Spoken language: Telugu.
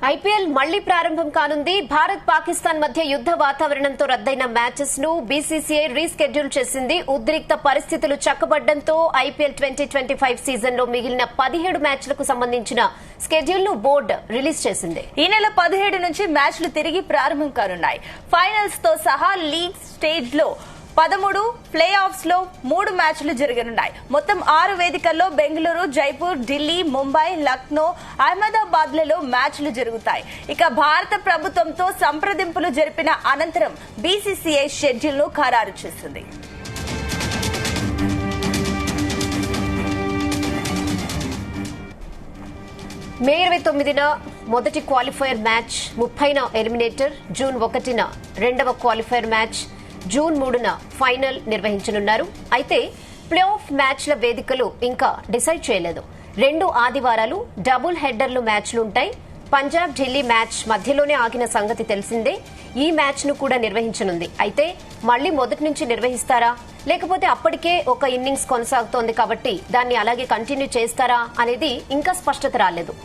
ఐపీఎల్ మళ్లీ ప్రారంభం కానుంది. భారత్ పాకిస్తాన్ మధ్య యుద్ద వాతావరణంతో రద్దయిన మ్యాచెస్ ను బీసీసీఐ రీస్కెడ్యూల్ చేసింది. ఉద్రిక్త పరిస్థితులు చక్కబడ్డంతో ఐపీఎల్ 2025 సీజన్ లో మిగిలిన 17 మ్యాచ్లకు సంబంధించిన స్కెడ్యూల్ ను బోర్డు రిలీజ్ చేసింది. ఈ నెల 17 నుంచి మ్యాచ్లు తిరిగి ప్రారంభం కానున్నాయి. ఫైనల్స్ తో సహా లీగ్ స్టేజ్ లో 13, ప్లే ఆఫ్స్ లో 3 మ్యాచ్లు జరగనున్నాయి. మొత్తం 6 వేదికల్లో బెంగళూరు, జైపూర్, ఢిల్లీ, ముంబై, లక్నో, అహ్మదాబాద్ లలో మ్యాచ్లు జరుగుతాయి. ఇక భారత ప్రభుత్వంతో సంప్రదింపులు జరిపిన అనంతరం బీసీసీఐ షెడ్యూల్ ను ఖరారు చేసింది. మే 29న మొదటి క్వాలిఫైయర్ మ్యాచ్, 30న ఎలిమినేటర్, జూన్ 1న రెండవ క్వాలిఫైయర్ మ్యాచ్, జూన్ 3న ఫైనల్ నిర్వహించనున్నారు. అయితే ప్లే ఆఫ్ మ్యాచ్ల వేదికలు ఇంకా డిసైడ్ చేయలేదు. 2 ఆదివారాలు డబుల్ హెడ్డర్లు మ్యాచ్లుంటాయి. పంజాబ్ ఢిల్లీ మ్యాచ్ మధ్యలోనే ఆగిన సంగతి తెలిసిందే. ఈ మ్యాచ్ ను కూడా నిర్వహించనుంది. అయితే మళ్లీ మొదటి నుంచి నిర్వహిస్తారా, లేకపోతే అప్పటికే ఒక ఇన్నింగ్స్ కొనసాగుతోంది కాబట్టి దాన్ని అలాగే కంటిన్యూ చేస్తారా అనేది ఇంకా స్పష్టత రాలేదు.